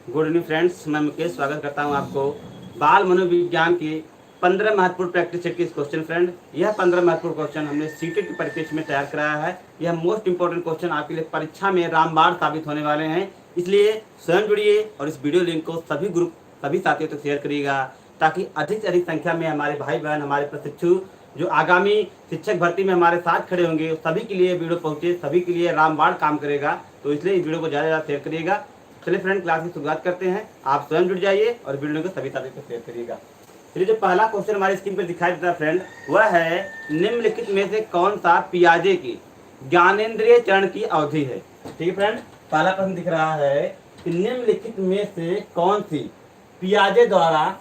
Good evening friends, मैं मुकेश स्वागत करता हूं आपको बाल मनोविज्ञान के 15 महत्वपूर्ण प्रैक्टिस सेट के इस क्वेश्चन फ्रेंड। यह 15 महत्वपूर्ण क्वेश्चन हमने सीटेट के परिप्रेक्ष्य में तैयार कराया है। यह मोस्ट इंपॉर्टेंट क्वेश्चन आपके लिए परीक्षा में रामबाण साबित होने वाले हैं, इसलिए स्वयं जुड़िए और इस वीडियो लिंक को सभी साथियों तक शेयर करिएगा, ताकि अधिक से अधिक संख्या में हमारे भाई बहन, हमारे प्रशिक्षु जो आगामी शिक्षक भर्ती में हमारे साथ खड़े होंगे, सभी के लिए वीडियो पहुंचे, सभी के लिए रामबाण काम करेगा। तो इसलिए इस वीडियो को ज़्यादा शेयर करिएगा। चलिए फ्रेंड, क्लास की शुरुआत करते हैं। आप स्वयं जुड़ जाइए और वीडियो को सभी साथियों को शेयर करिएगा। चलिए, जो पहला क्वेश्चन हमारी स्क्रीन पर दिखाई देता है फ्रेंड, वह है निम्नलिखित में से कौन सा पियाजे की ज्ञानेंद्रिय चरण की अवधि है। ठीक है फ्रेंड, पहला प्रश्न दिख रहा है कि निम्नलिखित में से कौन सी पियाजे द्वारा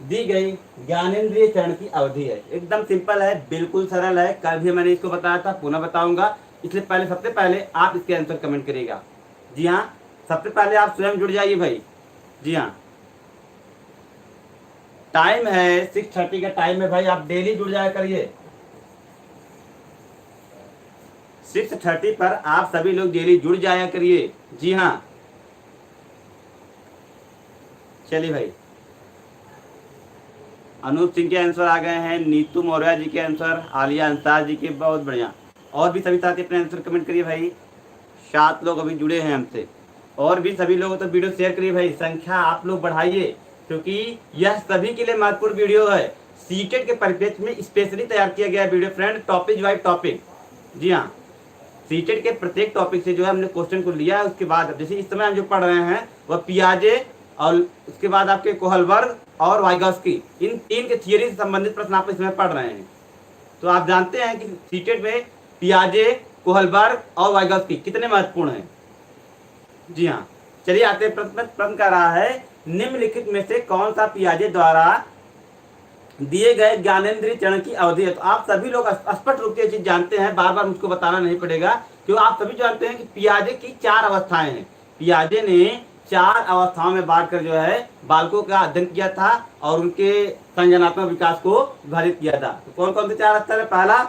दी गई ज्ञानेंद्रिय चरण की अवधि है। एकदम सिंपल है, बिल्कुल सरल है। कल भी मैंने इसको बताया था, पुनः बताऊंगा, इसलिए सबसे पहले आप इसके आंसर कमेंट करिएगा। जी हाँ, सबसे पहले आप स्वयं जुड़ जाइए भाई। जी हाँ, टाइम है 6:30 का टाइम है भाई, आप डेली जुड़ जाया करिए। 6:30 पर आप सभी लोग डेली जुड़ जाया करिए। जी हाँ, चलिए भाई, अनूप सिंह के आंसर आ गए हैं, नीतू मौर्य जी के आंसर, आलिया अंसार जी के, बहुत बढ़िया। और भी सभी साथी अपने आंसर कमेंट करिए भाई। 7 लोग अभी जुड़े हैं हमसे, और भी सभी लोग तो वीडियो शेयर करिए भाई, संख्या आप लोग बढ़ाइए, क्योंकि यह सभी के लिए महत्वपूर्ण वीडियो है। सीटेट के परिप्रेक्ष्य में स्पेशली तैयार किया गया video friend, topic wise topic. जी हाँ, सीटेट के प्रत्येक टॉपिक से जो है हमने क्वेश्चन को लिया है। उसके बाद जैसे इस समय हम जो पढ़ रहे हैं वह पियाजे, और उसके बाद आपके कोहलबर्ग और वाइगॉस्की, इन 3 के थियरी से संबंधित प्रश्न आप इस समय पढ़ रहे हैं। तो आप जानते हैं कि सीटेट में पियाजे, कोहलबर्ग और वाइगॉस्की कितने महत्वपूर्ण हैं। जी हाँ, चलिए आते प्रश्न कर रहा है निम्नलिखित में से कौन सा पियाजे द्वारा दिए गए ज्ञानेंद्रिय चरण की अवधि है। तो आप सभी लोग स्पष्ट रूप से चीज जानते हैं, बार बार मुझको बताना नहीं पड़ेगा, क्योंकि आप सभी जानते हैं कि पियाजे की 4 अवस्थाएं हैं। पियाजे ने 4 अवस्थाओं में बांटकर जो है बालकों का अध्ययन किया था और उनके संज्ञानात्मक विकास को विभाजित किया था। तो कौन कौन से 4 स्तर है? पहला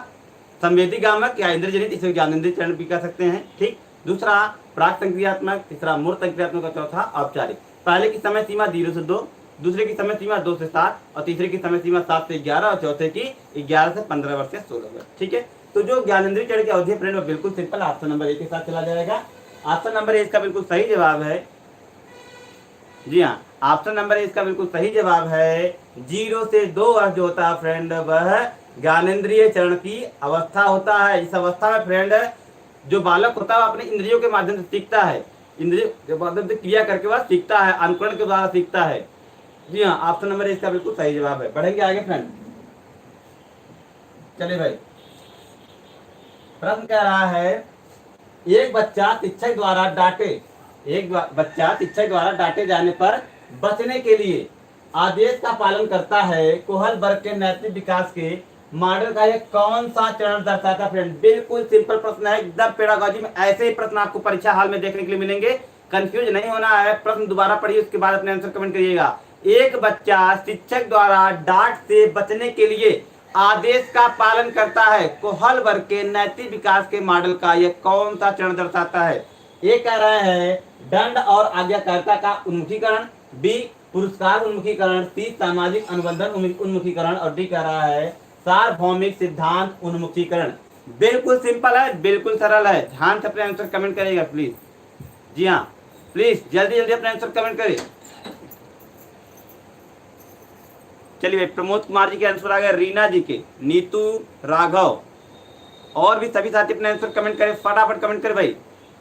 संवेदी गामक या इंद्रजनित, इसे ज्ञानेंद्रिय चरण भी कह सकते हैं। ठीक, दूसरा प्राक संक्रियात्मक, तीसरा मूर्त संक्रियात्मक और चौथा औपचारिक। पहले की समय सीमा 0 से 2, दूसरे की समय सीमा 2 से 7 और तीसरे की समय सीमा 7 से 11 और चौथे की 11 से 15 वर्ष या 16 वर्ष। ठीक है, तो जो ज्ञानेंद्रिय चरण की अवधि है फ्रेंड, वो बिल्कुल सिंपल ऑप्शन नंबर 1 के साथ चला जाएगा। ऑप्शन नंबर 1 का बिल्कुल सही जवाब है। जी हाँ, ऑप्शन नंबर 1 का बिल्कुल सही जवाब है। 0 से 2 वर्ष जो होता है फ्रेंड, वह ज्ञानेंद्रिय चरण की अवस्था होता है। इस अवस्था में फ्रेंड जो बालक होता है अपने इंद्रियों के माध्यम से सीखता है, इंद्रियों के माध्यम से क्रिया करके वह सीखता है, अनुकरण के द्वारा सीखता है। जी हाँ, ऑप्शन नंबर इसका बिल्कुल सही जवाब है। बढ़ेंगे आगे फ्रेंड। चलिए भाई, प्रश्न कह रहा है एक बच्चा शिक्षक द्वारा डांटे जाने पर बचने के लिए आदेश का पालन करता है। कोहलबर्ग के नैतिक विकास के मॉडल का यह कौन सा चरण दर्शाता है फ्रेंड? बिल्कुल सिंपल प्रश्न है, एकदम पेडागोजी में ऐसे ही प्रश्न आपको परीक्षा हाल में देखने के लिए मिलेंगे। कंफ्यूज नहीं होना है। प्रश्न दोबारा पढ़िए, उसके बाद अपने आंसर कमेंट करिएगा। एक बच्चा शिक्षक द्वारा डांट से बचने के लिए आदेश का पालन करता है। कोहलबर्ग के नैतिक विकास के मॉडल का यह कौन सा चरण दर्शाता है? ए कह रहे हैं दंड और आज्ञाकारिता का उन्मुखीकरण, बी पुरस्कार उन्मुखीकरण, सी सामाजिक अनुबंधन उन्मुखीकरण, और डी कह रहा है सार्वभौमिक सिद्धांत उन्मुखीकरण। बिल्कुल सिंपल है, बिल्कुल सरल है। ध्यान से अपने आंसर कमेंट करिएगा प्लीज। जी हाँ, प्लीज जल्दी जल्दी अपने आंसर कमेंट करिए। चलिए, प्रमोद कुमार जी के आंसर आ गए, रीना जी के, नीतू, राघव, और भी सभी साथी अपने आंसर कमेंट करें, फटाफट कमेंट करें भाई।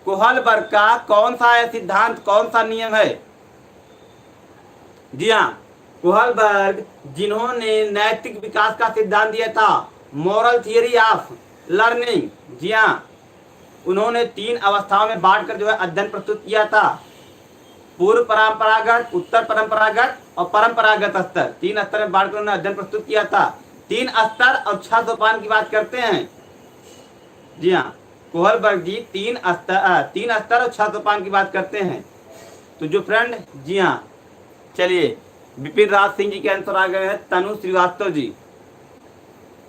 कोहलबर्ग का कौन सा है सिद्धांत, कौन सा नियम है? जी हाँ, कोहलबर्ग जिन्होंने नैतिक विकास का सिद्धांत दिया था, मॉरल थियरी ऑफ लर्निंग। जी हाँ, उन्होंने 3 अवस्थाओं में बांटकर जो है अध्ययन प्रस्तुत किया था। पूर्व परंपरागत, उत्तर परंपरागत और परंपरागत स्तर, 3 स्तर में बांटकर उन्होंने अध्ययन प्रस्तुत किया था। 3 स्तर और 6 सोपान की बात करते हैं। जी हाँ, कोहलबर्ग जी 3 स्तर और 6 सोपान की बात करते हैं। तो जो फ्रेंड, जी हाँ, चलिए, विपिन राज सिंह जी के आंसर आ गए हैं, तनु श्रीवास्तव जी।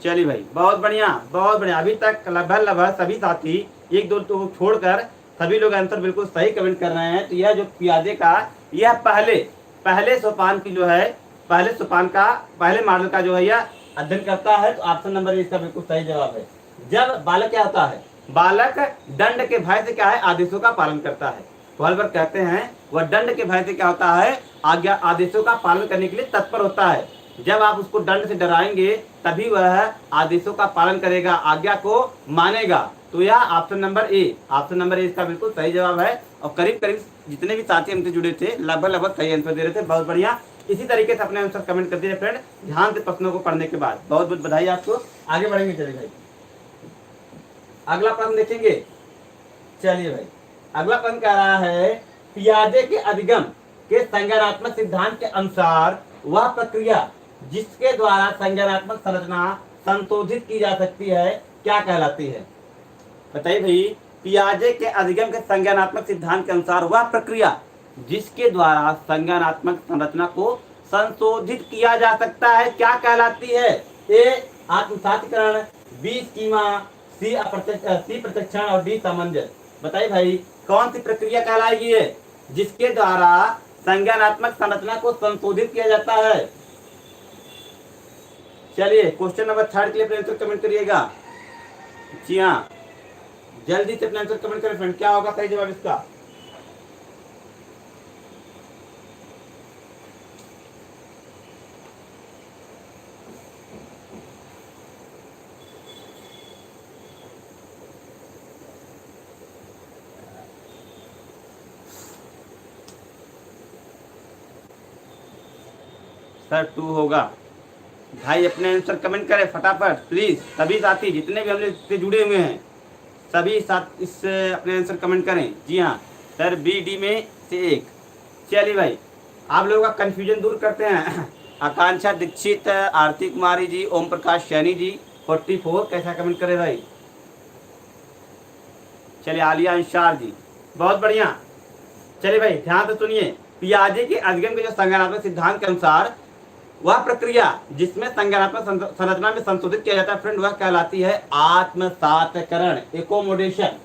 चलिए भाई, बहुत बढ़िया बहुत बढ़िया। अभी तक लगभग सभी साथी 1-2 तो छोड़कर सभी लोग आंसर बिल्कुल सही कमेंट कर रहे हैं। तो यह जो पियाजे का यह पहले पहले सोपान की जो है पहले सोपान का पहले मॉडल का जो है यह अध्ययन करता है। तो ऑप्शन नंबर इसका बिल्कुल सही जवाब है। जब बालक क्या होता है, बालक दंड के भय से क्या है, आदेशों का पालन करता है। वॉल्वर कहते हैं वह दंड के भय से क्या होता है, आज्ञा आदेशों का पालन करने के लिए तत्पर होता है। जब आप उसको दंड से डराएंगे तभी वह आदेशों का पालन करेगा, आज्ञा को मानेगा। तो यह ऑप्शन नंबर ए इसका बिल्कुल सही जवाब है। और करीब करीब जितने भी साथी हमसे जुड़े थे लगभग सही आंसर दे रहे थे। बहुत बढ़िया। इसी तरीके से अपने आंसर कमेंट कर दीजिए फ्रेंड, ध्यान से प्रश्नों को पढ़ने के बाद। बहुत बहुत बधाई आपको। आगे बढ़ेंगे, चलिए भाई अगला प्रश्न देखेंगे। चलिए भाई अगला प्रश्न कह रहा है, पियाजे के अधिगम के संज्ञानात्मक सिद्धांत के अनुसार वह प्रक्रिया जिसके द्वारा संज्ञानात्मक संरचना संशोधित की जा सकती है क्या कहलाती है? बताइए भाई, पियाजे के अधिगम के संज्ञानात्मक सिद्धांत के अनुसार वह प्रक्रिया जिसके द्वारा संज्ञानात्मक संरचना को संशोधित किया जा सकता है क्या कहलाती है? ए आत्मसातीकरण, बी स्कीमा, सी प्रत्यक्षण और डी सामंजस्य। बताइए भाई कौन सी प्रक्रिया कहलाएगी है जिसके द्वारा संज्ञानात्मक संरचना को संशोधित किया जाता है? चलिए क्वेश्चन नंबर 3 के लिए अपने आंसर कमेंट करिएगा। जी हाँ, जल्दी से अपना आंसर कमेंट करें फ्रेंड, क्या होगा सही जवाब इसका? सर 2 होगा। भाई अपने आंसर कमेंट करें फटाफट प्लीज। सभी साथी जितने भी हमने से जुड़े हुए हैं सभी साथ इस अपने आंसर कमेंट करें। जी हाँ सर, बी डी में से एक। चलिए भाई आप लोगों का कंफ्यूजन दूर करते हैं। आकांक्षा दीक्षित, आरती कुमारी जी, ओम प्रकाश सैनी जी 44 कैसा कमेंट करें भाई? चलिए आलिया अंसार जी, बहुत बढ़िया। चलिए भाई ध्यान से सुनिए, पियाजे के अधिगम के जो संज्ञानात्मक सिद्धांत के अनुसार वह प्रक्रिया जिसमें संज्ञानात्मक संरचना में संशोधित किया जाता है फ्रेंड वह कहलाती है आत्मसातीकरण, एकोमोडेशन।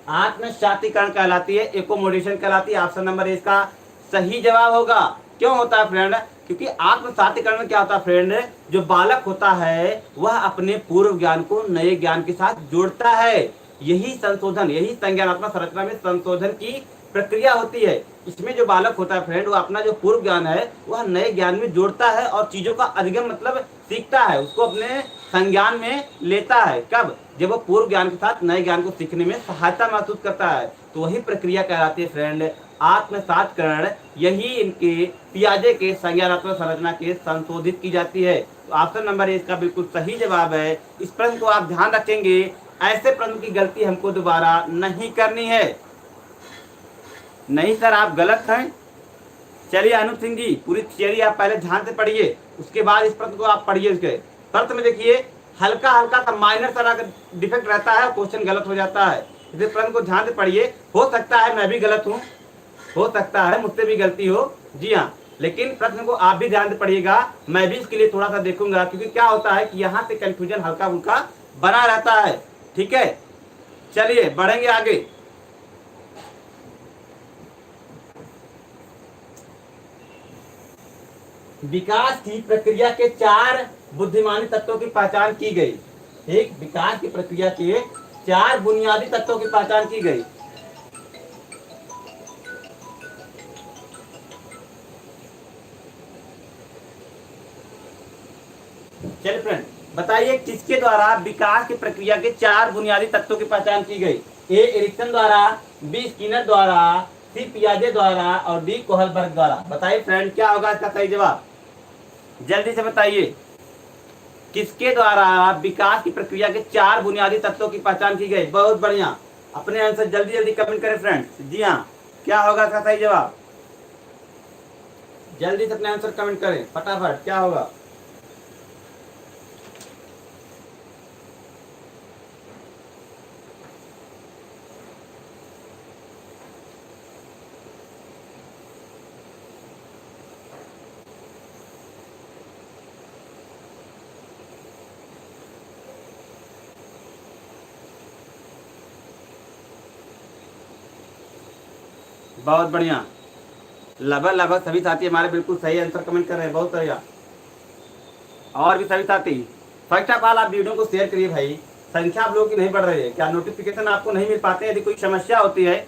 आत्मसातीकरण कहलाती है, एकोमोडेशन कहलाती है। ऑप्शन नंबर ए इसका सही जवाब होगा। क्यों होता है फ्रेंड? क्योंकि आत्मसातीकरण में क्या होता है फ्रेंड, जो बालक होता है वह अपने पूर्व ज्ञान को नए ज्ञान के साथ जोड़ता है। यही संशोधन, यही संज्ञानात्मक संरचना में संशोधन की प्रक्रिया होती है। इसमें जो बालक होता है फ्रेंड वो अपना जो पूर्व ज्ञान है वह नए ज्ञान में जोड़ता है और चीजों का अधिगम मतलब सीखता है, उसको अपने संज्ञान में लेता है। कब? जब वो पूर्व ज्ञान के साथ नए ज्ञान को सीखने में सहायता महसूस करता है। तो वही प्रक्रिया कहलाती है फ्रेंड आत्मसातीकरण। यही इनके पियाजे के संज्ञानात्मक संरचना के संशोधित की जाती है। तो ऑप्शन नंबर ए इसका बिल्कुल सही जवाब है। इस प्रश्न को आप ध्यान रखेंगे, ऐसे प्रश्न की गलती हमको दोबारा नहीं करनी है। नहीं सर आप गलत हैं। चलिए अनूप सिंह जी पूरी थियरी आप पहले ध्यान से पढ़िए, उसके बाद इस प्रश्न को आप पढ़िए। उसके शर्त में देखिए हल्का हल्का सा माइनर सा अगर डिफेक्ट रहता है क्वेश्चन गलत हो जाता है। इसलिए प्रश्न को ध्यान से पढ़िए। हो सकता है मैं भी गलत हूँ, हो सकता है मुझसे भी गलती हो, जी हाँ, लेकिन प्रश्न को आप भी ध्यान से पढ़िएगा। मैं भी इसके लिए थोड़ा सा देखूंगा क्योंकि क्या होता है कि यहाँ से कंफ्यूजन हल्का फुल्का बना रहता है। ठीक है, चलिए बढ़ेंगे आगे। विकास की प्रक्रिया के 4 बुद्धिमानी तत्वों की पहचान की गई। एक विकास की प्रक्रिया के 4 बुनियादी तत्वों की पहचान की गई। चलिए फ्रेंड बताइए किसके द्वारा विकास की प्रक्रिया के 4 बुनियादी तत्वों की पहचान की गई? ए एरिक्सन द्वारा, बी स्किनर द्वारा, सी पियाजे द्वारा और डी कोहलबर्ग द्वारा। बताइए फ्रेंड क्या होगा इसका सही जवाब? जल्दी से बताइए किसके द्वारा विकास की प्रक्रिया के 4 बुनियादी तत्वों की पहचान की गई? बहुत बढ़िया, अपने आंसर जल्दी जल्दी कमेंट करें फ्रेंड्स। जी हाँ, क्या होगा इसका सही जवाब? जल्दी से अपने आंसर कमेंट करें फटाफट, क्या होगा? बहुत बढ़िया, लगभग लगभग सभी साथी हमारे बिल्कुल सही आंसर कमेंट कर रहे हैं, बहुत बढ़िया। और भी सभी साथी, फर्स्ट ऑफ ऑल आप वीडियो को शेयर करिए भाई, संख्या आप लोगों की नहीं बढ़ रही है, क्या नोटिफिकेशन आपको नहीं मिल पाते हैं? यदि कोई समस्या होती है,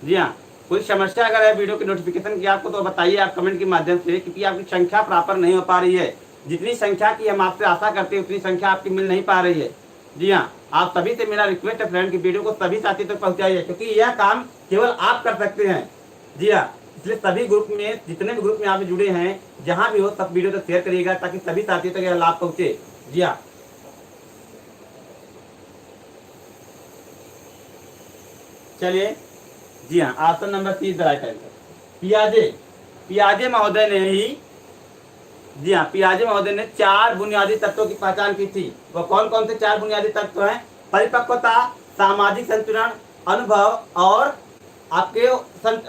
जी हाँ, कोई समस्या अगर है वीडियो की नोटिफिकेशन की आपको, तो बताइए आप कमेंट के माध्यम से, क्योंकि आपकी संख्या प्रॉपर नहीं हो पा रही है। जितनी संख्या की हम आपसे आशा करते हैं उतनी संख्या आपकी मिल नहीं पा रही है। जी हाँ, आप सभी से मेरा रिक्वेस्ट है फ्रेंड की वीडियो को सभी साथी तक पहुंचाइए, क्योंकि यह काम केवल आप कर सकते हैं। जी हाँ, इसलिए सभी ग्रुप में, जितने भी ग्रुप में आप जुड़े हैं, जहां भी हो सब वीडियो तक शेयर करिएगा ताकि सभी साथियों तक यह लाभ पहुंचे। जी हाँ, चलिए, जी हाँ, option number 30 the right answer. पियाजे, पियाजे महोदय ने ही, जी हाँ, पियाजे महोदय ने 4 बुनियादी तत्वों की पहचान की थी। वो कौन कौन से 4 बुनियादी तत्व हैं? परिपक्वता, सामाजिक संतुलन, अनुभव और आपके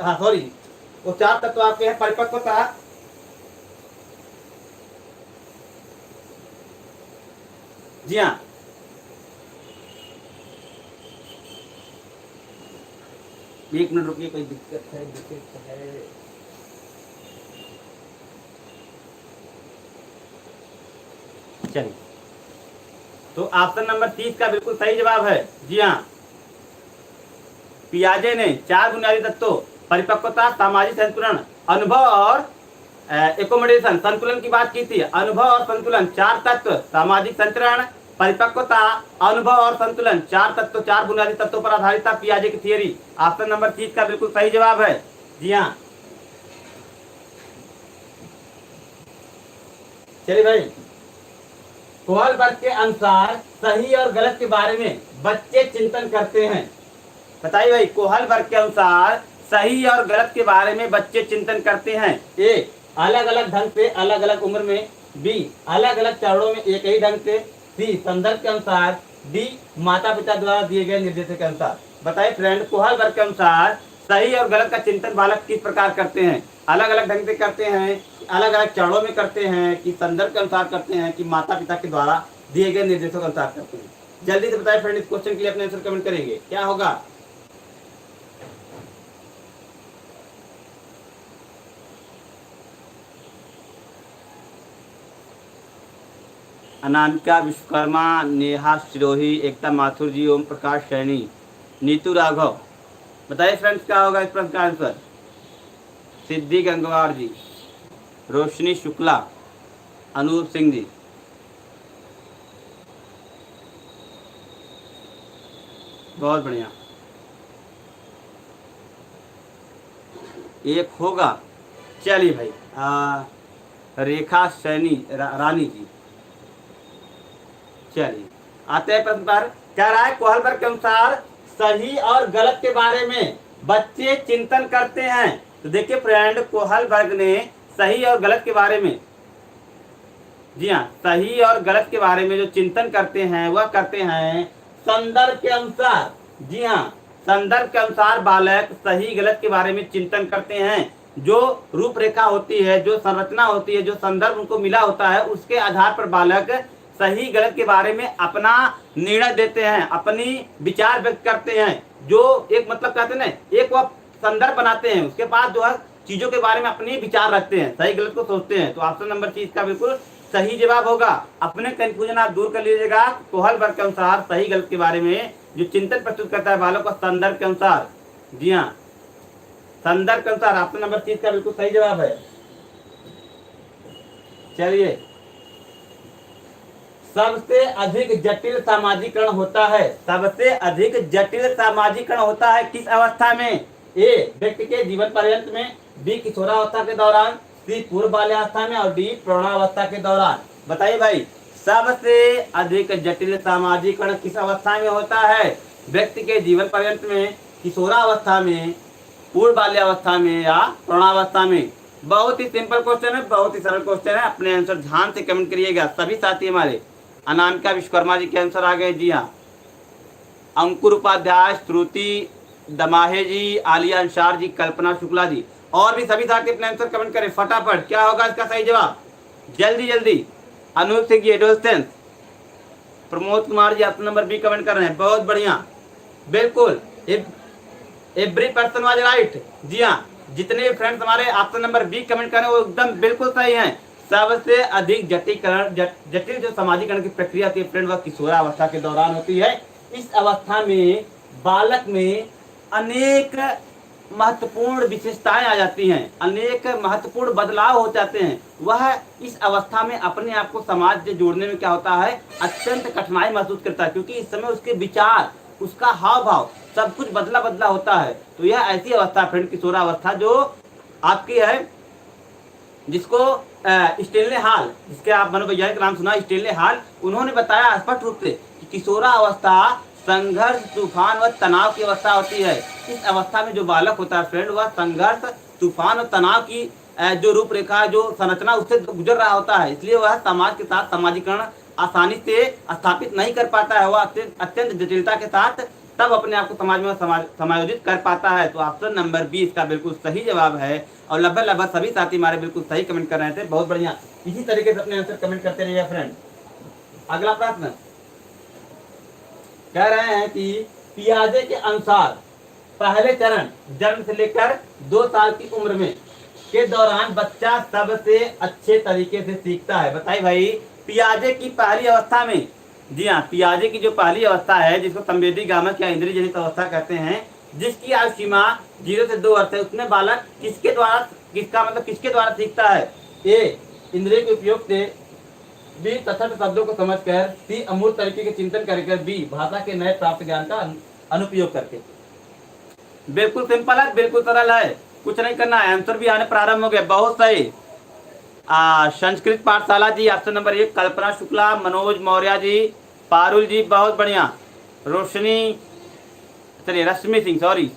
हाँ सॉरी, वो 4 तत्व आपके हैं। परिपक्वता, जी हाँ, एक मिनट रुकिए, कोई दिक्कत है। चलिए, तो ऑप्शन नंबर 30 का बिल्कुल सही जवाब है। जी हाँ, पियाजे ने 4 बुनियादी तत्वों, परिपक्वता, सामाजिक संतुलन, अनुभव और एकोमोडेशन, संतुलन की बात की थी। अनुभव और संतुलन 4 तत्व, सामाजिक संतुलन, परिपक्वता, अनुभव और संतुलन 4 तत्व, 4 बुनियादी तत्वों पर आधारित था पियाजे की थियरी। ऑप्शन नंबर 30 का बिल्कुल सही जवाब है। जी हाँ, चलिए भाई, कोहलबर्ग के अनुसार सही और गलत के बारे में बच्चे चिंतन करते हैं। बताइए भाई, कोहलबर्ग के अनुसार सही और गलत के बारे में बच्चे चिंतन करते हैं। ए, अलग अलग ढंग से, अलग अलग उम्र में। बी, अलग अलग चरणों में एक ही ढंग से। सी, संदर्भ के अनुसार। डी, माता पिता द्वारा दिए गए निर्देशों के अनुसार। बताइए फ्रेंड, कोहलबर्ग के अनुसार सही और गलत का चिंतन बालक किस प्रकार करते हैं? अलग अलग ढंग से करते हैं, अलग अलग चरणों में करते हैं, कि संदर्भ के अनुसार करते हैं, कि माता पिता के द्वारा दिए गए निर्देशों के अनुसार करते हैं? जल्दी से बताइए फ्रेंड, इस क्वेश्चन के लिए अपने आंसर कमेंट करेंगे, क्या होगा? अनामिका विश्वकर्मा, नेहा सिरोही, एकता माथुर जी, ओम प्रकाश सैनी, नीतू राघव। बताइए फ्रेंड्स, क्या होगा इस प्रश्न का आंसर? सिद्धि गंगवार जी, रोशनी शुक्ला, अनूप सिंह जी। बहुत बढ़िया, एक होगा। चलिए भाई, रेखा सैनी रानी जी। चलिए, आते हैं प्रश्न पर। क्या रहा है? कोहलबर्ग के अनुसार सही और गलत के बारे में बच्चे चिंतन करते हैं। तो देखिए फ्रेंड, कोहलबर्ग ने सही और गलत के बारे में, जी हाँ, सही और गलत के बारे में जो चिंतन करते हैं वह करते हैं संदर्भ के अनुसार। जी हाँ, संदर्भ के अनुसार बालक सही गलत के बारे में चिंतन करते हैं। जो रूपरेखा होती है, जो संरचना होती है, जो संदर्भ उनको मिला होता है, उसके आधार पर बालक सही गलत के बारे में अपना निर्णय देते हैं, अपनी विचार व्यक्त करते हैं। जो एक मतलब कहते हैं ना, एक वह संदर्भ बनाते हैं, उसके बाद जो है चीजों के बारे में अपनी विचार रखते हैं, सही गलत को सोचते हैं। तो ऑप्शन नंबर 30 का बिल्कुल सही जवाब होगा। अपने कंफ्यूजन आप दूर कर लीजिएगा। कोहलबर्ग के अनुसार सही गलत के बारे में जो चिंतन प्रस्तुत करता है बालक को संदर्भ के अनुसार। जी हाँ, संदर्भ के अनुसार ऑप्शन नंबर 30 का बिल्कुल सही जवाब है। चलिए, सबसे अधिक जटिल सामाजिकरण होता है, सबसे अधिक जटिल सामाजिकरण होता है किस अवस्था में? ए, व्यक्ति के जीवन पर्यंत में। बी, किशोरावस्था के दौरान। सी, पूर्व बाल्यावस्था में। और डी, प्रौढ़ावस्था के दौरान। बताइए भाई, सबसे अधिक जटिल सामाजिकरण किस अवस्था में होता है? व्यक्ति के जीवन पर्यंत में, किशोरावस्था में, पूर्व बाल्यावस्था में या प्रौढ़ावस्था में? बहुत ही सिंपल क्वेश्चन है, बहुत ही सरल क्वेश्चन है। अपने आंसर ध्यान से कमेंट करिएगा सभी साथी हमारे। अनामिका विश्वकर्मा जी के आंसर आ गए। जी हाँ, अंकुर उपाध्याय, श्रुति दमाहे जी, आलिया अंसार जी, कल्पना शुक्ला जी। और भी सभी साथी अपने आंसर कमेंट करें फटाफट, क्या होगा इसका सही जवाब? जल्दी जल्दी। Anoop Singh ji adolescence, Pramod Kumar ji option number B comment कर रहे हैं, बहुत बढ़िया, बिल्कुल। Every person was right. जी हाँ, जितने भी फ्रेंड्स हमारे ऑप्शन नंबर बी कमेंट करें वो एकदम बिल्कुल सही है। सबसे अधिक जटिल जो समाजीकरण की प्रक्रिया होती है फ्रेंड वह किशोरावस्था के दौरान होती है। इस अवस्था में बालक में अनेक महत्वपूर्ण विशेषताएं आ जाती हैं, अनेक महत्वपूर्ण बदलाव हो जाते हैं। वह इस अवस्था में अपने आप को समाज से जोड़ने में क्या होता है, अत्यंत कठिनाई महसूस करता है, क्योंकि इस समय उसके विचार, उसका हाव भाव सब कुछ बदला बदला होता है। तो यह ऐसी अवस्था फ्रेंड किशोरावस्था जो आपकी है, जिसको स्टेनले हाल, जिसके आप मनोवैज्ञानिक नाम सुना स्टेनले हाल, उन्होंने बताया स्पष्ट रूप से कि किशोरावस्था संघर्ष, तूफान व तनाव की अवस्था होती है। इस अवस्था में जो बालक होता है फ्रेंड वह संघर्ष, तूफान और तनाव की जो रूपरेखा, जो संरचना उससे गुजर रहा होता है, इसलिए वह समाज के साथ सामाजिकरण आसानी से स्थापित नहीं कर पाता है। वह अत्यंत जटिलता के साथ तब अपने आप को समाज में समायोजित कर पाता है। तो ऑप्शन नंबर बी इसका बिल्कुल सही जवाब है। और लगभग सभी साथी हमारे बिल्कुल सही कमेंट कर रहे थे, बहुत बढ़िया। इसी तरीके से अपने आंसर कमेंट करते रहिए फ्रेंड। अगला प्रश्न कह रहे हैं कि पियाजे के अनुसार पहले चरण जन्म से लेकर 2 साल की उम्र में के दौरान बच्चा सबसे अच्छे तरीके से सीखता है। बताइए भाई, पियाजे की पहली अवस्था में, जी हाँ, पियाजे की जो पहली अवस्था है जिसको संवेदी गामक या इंद्रिय जनित अवस्था कहते हैं, जिसकी आयु सीमा 0 से 2 वर्ष है, उसमें बालक किसके द्वारा सीखता है? ए, इंद्रिय के उपयोग से, बी, तथार्थ शब्दों को समझकर, सी, अमूर्त तरीके के चिंतन करके, बी, भाषा के नए प्राप्त ज्ञान का अनुपयोग करके। बिल्कुल सिंपल है, बिल्कुल सरल है, कुछ नहीं करना है, आंसर भी आने प्रारंभ हो गया। बहुत सही। संस्कृत पाठशाला जी ऑप्शन नंबर 1, कल्पना शुक्ला, मनोज मौर्य जी, पारुल जी, बहुत बढ़िया। रोशनी, चलिए रश्मि सिंह, सॉरी,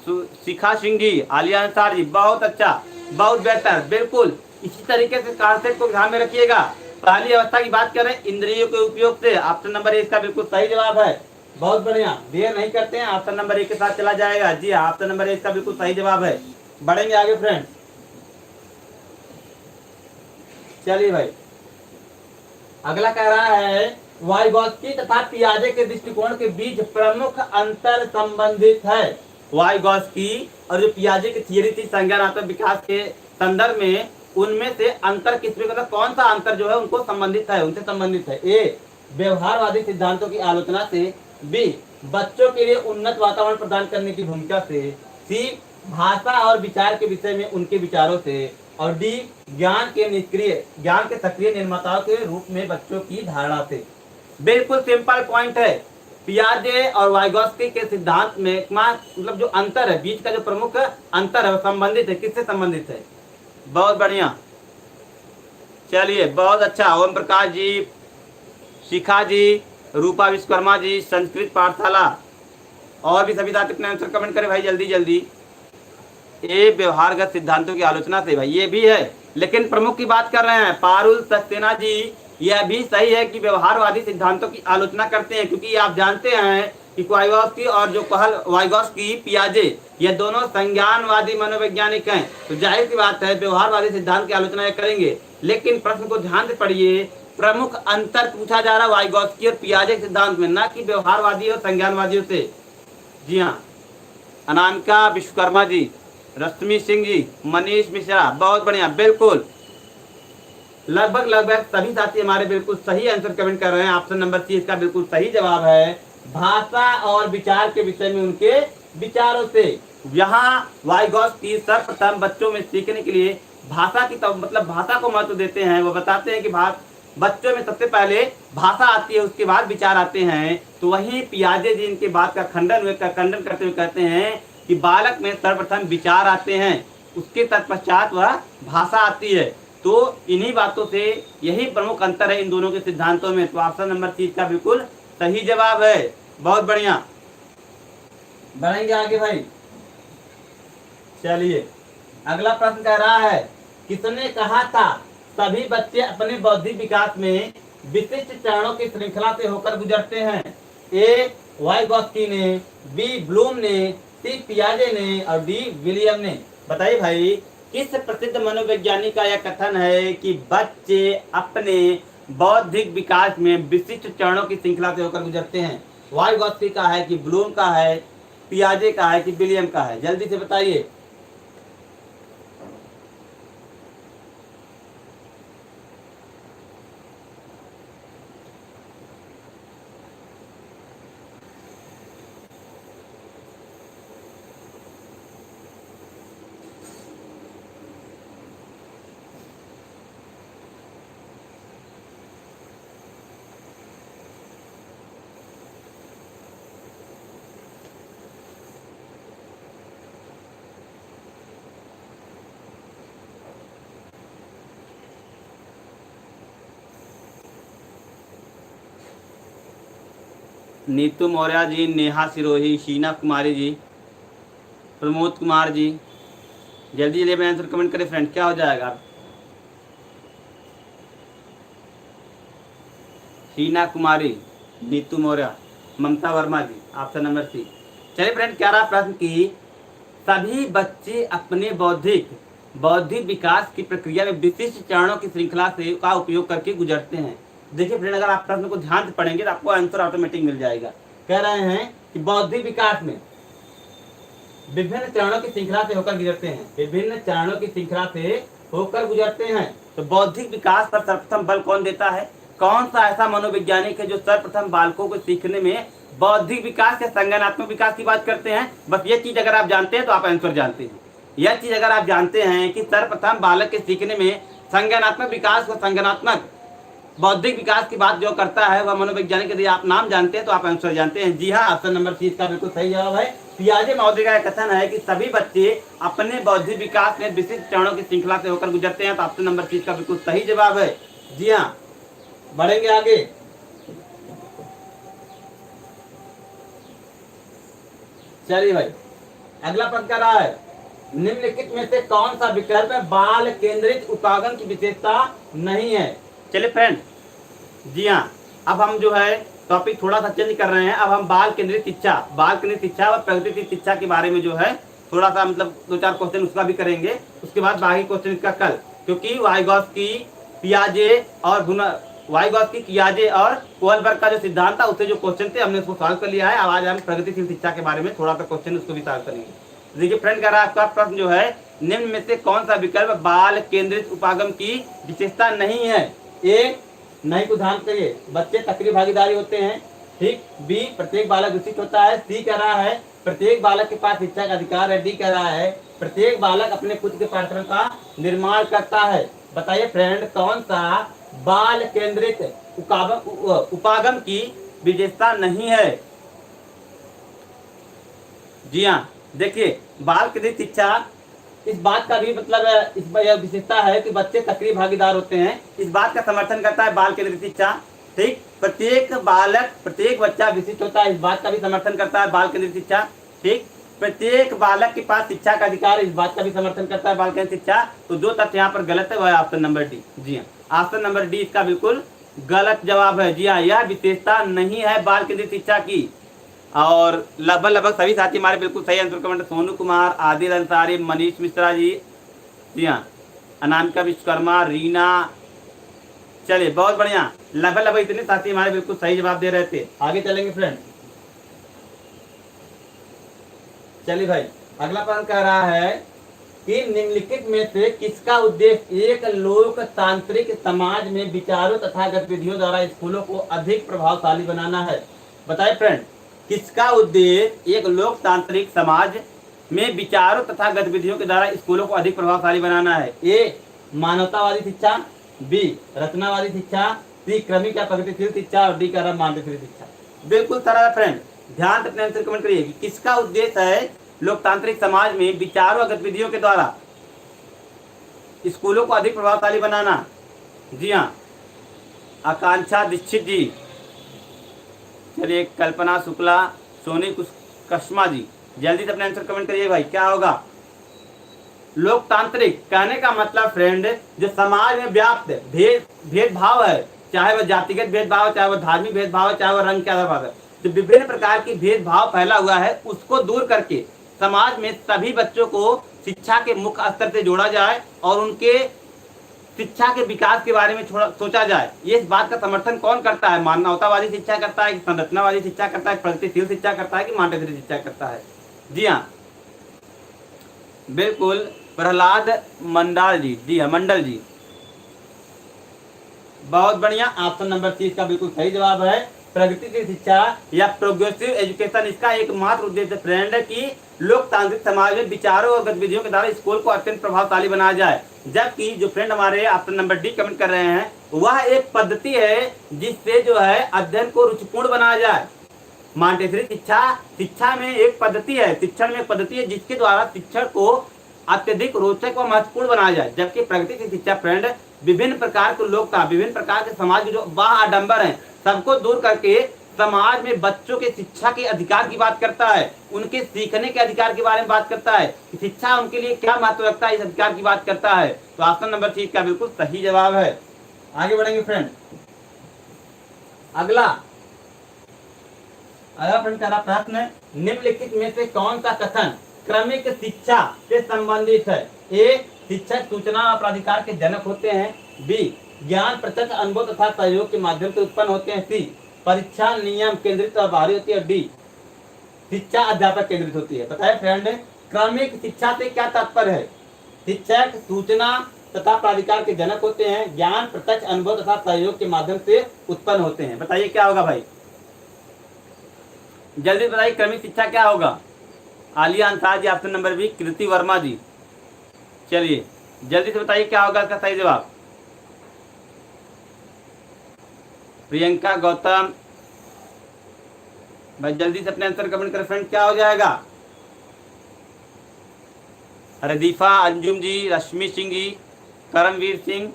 शिखा सिंह जी, आलिया अंसार जी, बहुत अच्छा, बहुत बेहतर, बिल्कुल इसी तरीके से कॉन्सेप्ट को ध्यान में रखिएगा। पहली अवस्था की बात करें इंद्रियों के उपयोग से, ऑप्शन नंबर 1 इसका बिल्कुल सही जवाब है। बहुत बढ़िया, देर नहीं करते हैं, ऑप्शन नंबर 1 के साथ चला जाएगा। जी हाँ, ऑप्शन नंबर 1 का बिल्कुल सही जवाब है। बढ़ेंगे आगे फ्रेंड। चलिए भाई, अगला कह रहा है वाइगॉस्की तथा पियाजे के दृष्टिकोण के बीच प्रमुख अंतर संबंधित है। वाइगॉस्की और जो पियाजे की थियरी थी संज्ञानात्मक विकास के संदर्भ में, उनमें से अंतर किसमें, मतलब कौन सा अंतर जो है उनको संबंधित है, उनसे संबंधित है? ए, व्यवहारवादी सिद्धांतों की आलोचना से, बी, बच्चों के लिए उन्नत वातावरण प्रदान करने की भूमिका से, सी, भाषा और विचार के विषय में उनके विचारों से, और डी, ज्ञान के सक्रिय निर्माताओं के रूप में बच्चों की धारणा से। बिल्कुल सिंपल पॉइंट है। पियाजे और वाइगॉस्की के सिद्धांत में मतलब जो अंतर है, बीच का जो प्रमुख अंतर है वो संबंधित है, किससे संबंधित है? बहुत बढ़िया, चलिए बहुत अच्छा। ओम प्रकाश जी, शिखा जी, रूपा विश्वकर्मा जी, संस्कृत पाठशाला, और भी सभी साथी अपने आंसर कमेंट करें भाई जल्दी जल्दी। ये व्यवहारगत सिद्धांतों की आलोचना से, भाई ये भी है, लेकिन प्रमुख की बात कर रहे हैं पारुल सक्सेना जी। यह भी सही है कि व्यवहारवादी सिद्धांतों की आलोचना करते हैं, क्योंकि आप जानते हैं कि वाइगॉस्की और जो वाइगॉस्की, पियाजे, ये दोनों संज्ञानवादी मनोवैज्ञानिक हैं। तो जाहिर सी बात है व्यवहारवादी सिद्धांत की आलोचना ये करेंगे। लेकिन प्रश्न को ध्यान से पढ़िए, प्रमुख अंतर पूछा जा रहा है वाइगॉस्की और पियाजे के सिद्धांत में, ना कि व्यवहारवादी और संज्ञानवादियों से। जी हाँ, अनामिका विश्वकर्मा जी, रश्मि सिंह जी, मनीष मिश्रा, बहुत बढ़िया, बिल्कुल लगभग सभी साथी हमारे बिल्कुल सही आंसर कमेंट कर रहे हैं। ऑप्शन नंबर सी इसका बिल्कुल सही जवाब है। भाषा और विचार के विषय में उनके विचारों से। यहाँ वाइगॉस्की सर्वप्रथम बच्चों में सीखने के लिए भाषा की मतलब भाषा को महत्व देते हैं। वो बताते हैं कि बच्चों में सबसे पहले भाषा आती है, उसके बाद विचार आते हैं। तो वहीं पियाजे जी इनके बात का खंडन करते हुए कहते हैं कि बालक में सर्वप्रथम विचार आते हैं, उसके तत्पश्चात वह भाषा आती है। तो इन्हीं बातों से यही प्रमुख अंतर है इन दोनों के सिद्धांतों में। तो ऑप्शन नंबर 3 का बिल्कुल सही जवाब है। बहुत बढ़िया, बढ़ेंगे आगे भाई। चलिए अगला प्रश्न कह रहा है, किसने कहा था सभी बच्चे अपने बौद्धिक विकास में विशिष्ट चरणों की श्रृंखला से होकर गुजरते हैं? ए, वाइगॉस्की ने, बी, ब्लूम ने, सी, पियाजे ने, और डी, विलियम ने। बताइए भाई, किस प्रसिद्ध मनोवैज्ञानिक का यह कथन है कि बच्चे अपने बौद्धिक विकास में विशिष्ट चरणों की श्रृंखला से होकर गुजरते हैं? वाइगॉस्की का है कि ब्लूम का है पियाजे का है कि विलियम का है? जल्दी से बताइए। नीतू मौर्य जी, नेहा सिरोही, शीना कुमारी जी, प्रमोद कुमार जी, जल्दी जल्दी अपना आंसर कमेंट करें फ्रेंड, क्या हो जाएगा? शीना कुमारी, नीतू मौर्य, ममता वर्मा जी, ऑप्शन नंबर सी। चलिए फ्रेंड, क्या रहा प्रश्न की सभी बच्चे अपने बौद्धिक विकास की प्रक्रिया में विशिष्ट चरणों की श्रृंखला से का उपयोग करके गुजरते हैं। देखिए फ्रेंड, अगर आप प्रश्न को ध्यान से पढ़ेंगे तो आपको आंसर ऑटोमेटिक मिल जाएगा। कह रहे हैं कि बौद्धिक विकास में विभिन्न चरणों की श्रृंखला से होकर गुजरते हैं, विभिन्न चरणों की श्रृंखला से होकर गुजरते हैं। तो बौद्धिक विकास पर सर्वप्रथम बल कौन देता है? कौन सा ऐसा मनोवैज्ञानिक है जो सर्वप्रथम बालकों को सीखने में बौद्धिक विकास या संज्ञानात्मक विकास की बात करते हैं? बस ये चीज अगर आप जानते हैं तो आप आंसर जानते हैं। यह चीज अगर आप जानते हैं कि सर्वप्रथम बालक के सीखने में संज्ञानात्मक विकास को संज्ञानात्मक बौद्धिक विकास की बात जो करता है वह मनोवैज्ञानिक, यदि आप नाम जानते हैं तो आप आंसर जानते हैं। जी हाँ, ऑप्शन नंबर सी इसका बिल्कुल सही जवाब है। पियाजे महोदय का कथन है कि सभी बच्चे अपने बौद्धिक विकास में विशिष्ट चरणों की श्रृंखला से होकर गुजरते हैं, तो ऑप्शन नंबर सी इसका बिल्कुल सही जवाब है। जी हाँ, बढ़ेंगे आगे। चलिए भाई, अगला प्रश्न कर रहा है निम्नलिखित में से कौन सा विकल्प बाल केंद्रित उपागम की विशेषता नहीं है? चलिए फ्रेंड, जी हाँ, अब हम जो है टॉपिक थोड़ा सा चेंज कर रहे हैं। अब हम बाल केंद्रित शिक्षा और प्रगतिशील शिक्षा के बारे में जो है थोड़ा सा मतलब 2-4 क्वेश्चन उसका भी करेंगे। उसके बाद बाकी क्वेश्चन इसका कल, क्योंकि वाइगॉस्की, पियाजे और कोहलबर्ग का जो सिद्धांत था उससे जो क्वेश्चन थे हमने उसको सॉल्व कर लिया है। अब आज हम प्रगतिशील शिक्षा के बारे में थोड़ा सा क्वेश्चन उसको भी सॉल्व करेंगे। देखिए फ्रेंड, कह रहा है आपका प्रश्न जो है निम्न में से कौन सा विकल्प बाल केंद्रित उपागम की विशेषता नहीं है? ए, नहीं को ध्यान करिए, बच्चे सक्रिय भागीदारी होते हैं, ठीक। बी, प्रत्येक बालक विशिष्ट होता है। सी कह रहा है प्रत्येक बालक के पास शिक्षा का अधिकार है। डी कह रहा है प्रत्येक बालक अपने खुद के पाठ्यक्रम का निर्माण करता है। बताइए फ्रेंड, कौन सा बाल केंद्रित उपागम की विशेषता नहीं है? जी हाँ, देखिए बाल केंद्रित शिक्षा, इस बात का भी मतलब इस विशेषता है कि बच्चे सक्रिय भागीदार होते हैं। इस बात का समर्थन करता है बाल केंद्रित शिक्षा, ठीक। प्रत्येक बच्चा विशिष्ट होता है, इस बात का भी समर्थन करता है बाल केंद्रित शिक्षा, ठीक। प्रत्येक बालक के पास शिक्षा का अधिकार, इस बात का भी समर्थन करता है बाल केंद्रित शिक्षा। तो जो तथ्य यहाँ पर गलत है वह ऑप्शन नंबर डी। जी हाँ, ऑप्शन नंबर डी इसका बिल्कुल गलत जवाब है। जी हाँ, यह विशेषता नहीं है बाल केंद्रित शिक्षा की। और लगभग सभी साथी हमारे बिल्कुल सही आंसर कमेंट, सोनू कुमार, आदिल अंसारी, मनीष मिश्रा जी, जी हाँ, अनामिका विश्वकर्मा, रीना। चलिए बहुत बढ़िया, लगभग इतने साथी हमारे बिल्कुल सही जवाब दे रहे थे। आगे चलेंगे फ्रेंड। चलिए भाई, अगला प्रश्न कह रहा है कि निम्नलिखित में से किसका उद्देश्य एक लोकतांत्रिक समाज में विचारों तथा गतिविधियों द्वारा स्कूलों को अधिक प्रभावशाली बनाना है? बताइए फ्रेंड, किसका उद्देश्य एक लोकतांत्रिक समाज में विचारों तथा गतिविधियों के द्वारा स्कूलों को अधिक प्रभावशाली बनाना है? ए, मानवतावादी शिक्षा, बी, रचनावादी शिक्षा, सी, क्रमिक या प्रगतिशील शिक्षा, और डी का मानवतावादी शिक्षा। बिल्कुल सरल फ्रेंड, ध्यान से अपने आंसर कमेंट करिए। किसका उद्देश्य है लोकतांत्रिक समाज में विचारों और गतिविधियों के द्वारा स्कूलों को अधिक प्रभावशाली बनाना? जी हाँ, आकांक्षा दीक्षित जी, चलिए कल्पना शुक्ला, सोनी कस्मा जी, जल्दी से अपने आंसर कमेंट करिए भाई, क्या होगा? लोकतांत्रिक कहने का मतलब फ्रेंड जो समाज में व्याप्त भेदभाव है, चाहे वह जातिगत भेदभाव, चाहे वह धार्मिक भेदभाव, चाहे वह रंग के आधार पर, जो विभिन्न प्रकार की भेदभाव फैला हुआ है उसको दूर करके समाज में सभी बच्चों को शिक्षा के मुख्य स्तर से जोड़ा जाए और उनके शिक्षा के विकास के बारे में थोड़ा सोचा जाए। ये इस बात का समर्थन कौन करता है? मानवतावादी शिक्षा करता है कि संरचनावादी शिक्षा करता है, प्रगतिशील शिक्षा करता है कि मानवतावादी शिक्षा करता है? जी हाँ बिल्कुल, प्रहलाद मंडाल जी, जी हाँ मंडल जी, बहुत बढ़िया। ऑप्शन नंबर सी इसका बिल्कुल सही जवाब है। प्रगतिशील शिक्षा या प्रोग्रेसिव एजुकेशन इसका एकमात्र उद्देश्य फ्रेंड है कि लोकतांत्रिक समाज में विचारों और गतिविधियों के द्वारा स्कूल को अत्यंत प्रभावशाली बनाया जाए। जबकि जो फ्रेंड हमारे ऑप्शन नंबर डी कमेंट कर रहे हैं, वह एक पद्धति है जिससे जो है अध्ययन को रुचिपूर्ण बनाया जाए। मांटेसरी शिक्षा शिक्षा में एक पद्धति है, शिक्षण में एक पद्धति है जिसके द्वारा शिक्षण को अत्यधिक रोचक व महत्वपूर्ण बनाया जाए। जबकि प्रगतिशील शिक्षा फ्रेंड विभिन्न प्रकार के लोग का, विभिन्न प्रकार के समाज के जो वाह आडंबर है सबको दूर करके समाज में बच्चों के शिक्षा के अधिकार की बात करता है, उनके सीखने के अधिकार के बारे में बात करता है कि शिक्षा उनके लिए क्या महत्व रखता है, इस अधिकार की बात करता है। तो ऑप्शन नंबर सी का बिल्कुल सही जवाब है। आगे बढ़ेंगे फ्रेंड। अगला प्रश्न, निम्नलिखित में से कौन सा कथन क्रमिक शिक्षा से संबंधित है? ए, शिक्षक सूचना और प्राधिकार के जनक होते हैं। बी, ज्ञान प्रत्यक्ष अनुभव तथा सहयोग के माध्यम से उत्पन्न होते हैं। सी, परीक्षा नियम केंद्रित और बाहरी होती है। डी, शिक्षा अध्यापक केंद्रित होती है। बताए फ्रेंड, क्रमिक शिक्षा से क्या तात्पर्य है? शिक्षक सूचना तथा प्राधिकार के जनक होते हैं, ज्ञान प्रत्यक्ष अनुभव तथा सहयोग के माध्यम से उत्पन्न होते हैं। बताइए क्या होगा भाई, जल्दी बताइए क्रमिक शिक्षा क्या होगा? आलिया अंसार जी ऑप्शन नंबर बी, कृति वर्मा जी। चलिए जल्दी से बताइए क्या होगा इसका सही जवाब। प्रियंका गौतम भाई जल्दी से अपने आंसर कमेंट करें फ्रेंड, क्या हो जाएगा? रदीफा, अंजुम जी, रश्मि सिंह जी, करमवीर सिंह।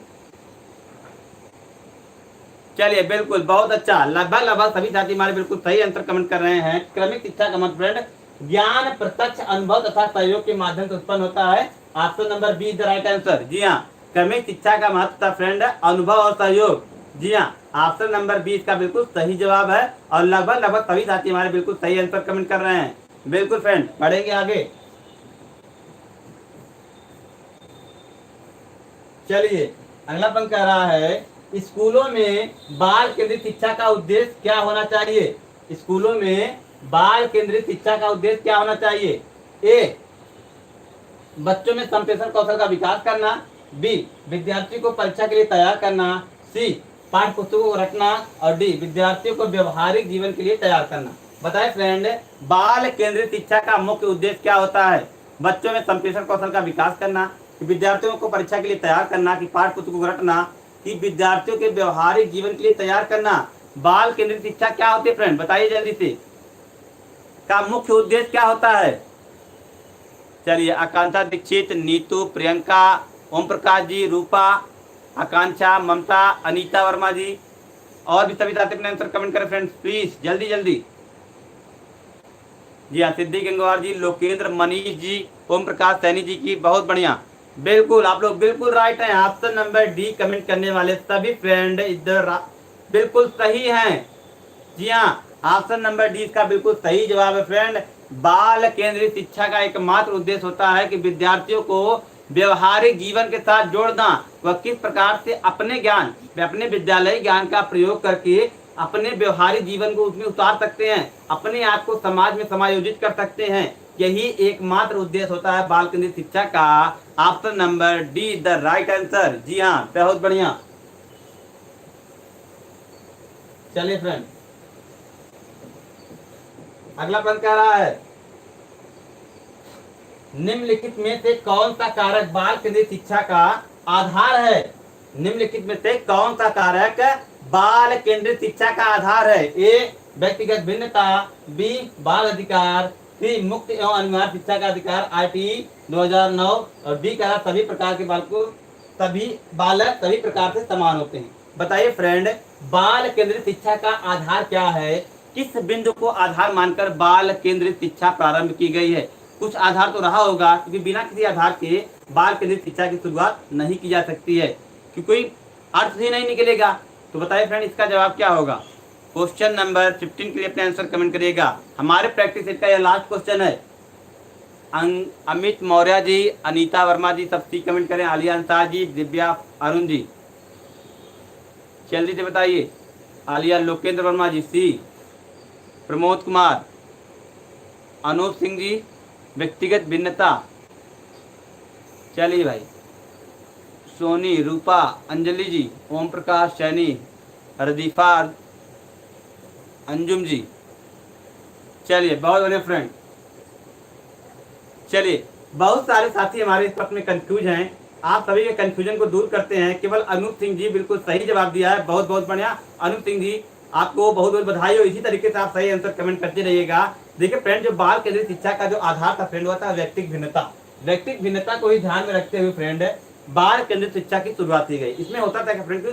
चलिए बिल्कुल बहुत अच्छा, लगभग सभी साथी हमारे बिल्कुल सही आंसर कमेंट कर रहे हैं। क्रमिक शिक्षा का मतलब फ्रेंड ज्ञान प्रत्यक्ष अनुभव तथा सहयोग के माध्यम से उत्पन्न होता है। Option number B the right answer. जी हाँ, क्रमिक शिक्षा का महत्व था फ्रेंड अनुभव और सहयोग। जी हाँ, ऑप्शन नंबर बी इसका बिल्कुल सही जवाब है और लगभग सभी साथी हमारे बिल्कुल सही आंसर कमेंट कर रहे हैं। बिल्कुल फ्रेंड, बढ़ेंगे आगे। चलिए अगला पंक्ति कह रहा है, स्कूलों में बाल केंद्रित शिक्षा का उद्देश्य क्या होना चाहिए? स्कूलों में बाल केंद्रित शिक्षा का उद्देश्य क्या होना चाहिए? ए, बच्चों में संप्रेषण कौशल का विकास करना। बी, विद्यार्थी को परीक्षा के लिए तैयार करना। सी, पाठ्य पुस्तकों को रटना। और डी, विद्यार्थियों को व्यवहारिक जीवन के लिए तैयार करना। बताए फ्रेंड, बाल केंद्रित शिक्षा का मुख्य उद्देश्य क्या होता है? बच्चों में संप्रेषण कौशल का विकास करना, विद्यार्थियों को परीक्षा के लिए तैयार करना, कि पाठ्य पुस्तकों को रटना, कि विद्यार्थियों के व्यवहारिक जीवन के लिए तैयार करना। बाल केंद्रित शिक्षा क्या होती है फ्रेंड, बताइए जल्दी से, का मुख्य उद्देश्य क्या होता है? चलिए आकांक्षा दीक्षित, नीतू, प्रियंका, ओम प्रकाश जी, रूपा, आकांक्षा, ममता, अनीता वर्मा जी और भी सभी साथी अपने आंसर कमेंट करें फ्रेंड्स प्लीज जल्दी जल्दी। जी हाँ, सिद्धि गंगवार जी, लोकेंद्र, मनीष जी, ओम प्रकाश सैनी जी की बहुत बढ़िया। बिल्कुल आप लोग बिल्कुल राइट हैं। ऑप्शन नंबर डी कमेंट करने वाले सभी फ्रेंड इधर बिल्कुल सही हैं। जी हाँ, ऑप्शन नंबर डी इसका बिल्कुल सही जवाब है फ्रेंड। बाल केंद्रित शिक्षा का एकमात्र उद्देश्य होता है कि विद्यार्थियों को व्यवहारिक जीवन के साथ जोड़ना, वह किस प्रकार से अपने ज्ञान, अपने विद्यालय ज्ञान का प्रयोग करके अपने व्यवहारिक जीवन को उसमें उतार सकते हैं, अपने आप को समाज में समायोजित कर सकते हैं। यही एकमात्र उद्देश्य होता है बाल केंद्रित शिक्षा का। Option number D the right answer. जी हाँ, बहुत बढ़िया। चलिए फ्रेंड, अगला प्रश्न कह रहा है, निम्नलिखित में से कौन सा कारक बाल केंद्रित शिक्षा का आधार है? निम्नलिखित में से कौन सा कारक बाल केंद्रित शिक्षा का आधार है? ए, व्यक्तिगत भिन्नता। बी, बाल अधिकार। सी, मुक्त एवं अनिवार्य शिक्षा का अधिकार आईटी 2009। और डी कह रहा सभी प्रकार के बालक सभी प्रकार से समान होते हैं। बताइए फ्रेंड, बाल केंद्रित शिक्षा का आधार क्या है? किस बिंदु को आधार मानकर बाल केंद्रित शिक्षा प्रारंभ की गई है? कुछ आधार तो रहा होगा, क्योंकि बिना किसी आधार के बाल केंद्रित शिक्षा की शुरुआत नहीं की जा सकती है, क्योंकि कोई अर्थ ही नहीं निकलेगा। तो बताइए फ्रेंड इसका जवाब क्या होगा? क्वेश्चन नंबर 15 के लिए अपने आंसर कमेंट करिएगा। हमारे प्रैक्टिस सेट का यह लास्ट क्वेश्चन है। अमित मौर्य जी, अनीता वर्मा जी सब सी कमेंट करें, आलिया अंसार जी, दिव्या, अरुण जी जल्दी से बताइए। आलिया, लोकेंद्र वर्मा जी सी, प्रमोद कुमार, अनूप सिंह जी, व्यक्तिगत भिन्नता, चलिए भाई, सोनी, रूपा, अंजलि जी, ओम प्रकाश, सैनी, रदीफा, अंजुम जी, चलिए बहुत बढ़िया फ्रेंड। चलिए, बहुत सारे साथी हमारे इस वक्त में कंफ्यूज हैं, आप सभी के कंफ्यूजन को दूर करते हैं। केवल अनूप सिंह जी बिल्कुल सही जवाब दिया है, बहुत बहुत बढ़िया अनूप सिंह जी, आपको बहुत बहुत बधाई हो। इसी तरीके से आप सही आंसर कमेंट करते रहिएगा। देखिए फ्रेंड, जो बाल केंद्रित शिक्षा का जो आधार था फ्रेंड, हुआ था व्यक्तिगत भिन्नता। व्यक्तिगत भिन्नता को ही ध्यान में रखते हुए फ्रेंड बाल केंद्रित शिक्षा की शुरुआत की गई। इसमें होता था कि फ्रेंड,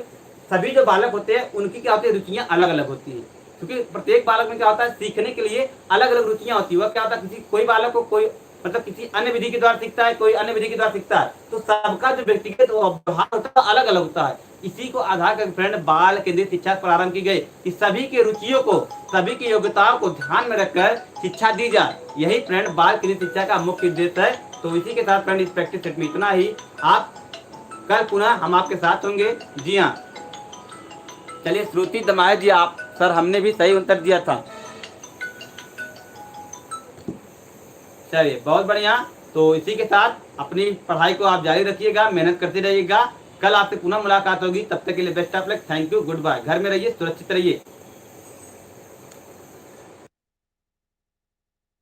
सभी जो बालक होते हैं उनकी क्या होती है, रुचियां अलग अलग होती है, क्योंकि प्रत्येक बालक में क्या होता है, सीखने के लिए अलग अलग रुचियां होती है। वह क्या होता है, किसी कोई बालक को कोई मतलब किसी अन्य विधि के द्वारा सीखता है, कोई अन्य विधि के द्वारा सीखता है, तो सबका जो व्यक्तिगत व्यवहार होता है अलग अलग होता है। इसी को आधार कर फ्रेंड बाल केंद्रित शिक्षा प्रारंभ की गई कि सभी के रुचियों को, सभी की योग्यताओं को ध्यान में रखकर शिक्षा दी जाए। यही फ्रेंड बाल केंद्रित शिक्षा का मुख्य उद्देश्य है। तो इसी के साथ फ्रेंड इस प्रैक्टिस सेट में इतना ही। आप कल पुनः हम आपके साथ होंगे। जी हाँ, चलिए श्रुति दमाय जी, आप सर हमने भी सही उत्तर दिया था। चलिए बहुत बढ़िया। तो इसी के साथ अपनी पढ़ाई को आप जारी रखिएगा, मेहनत करते रहिएगा। कल आपसे पुनः मुलाकात होगी, तब तक के लिए best of luck, thank you, good bye. घर में रहिए, सुरक्षित रहिए।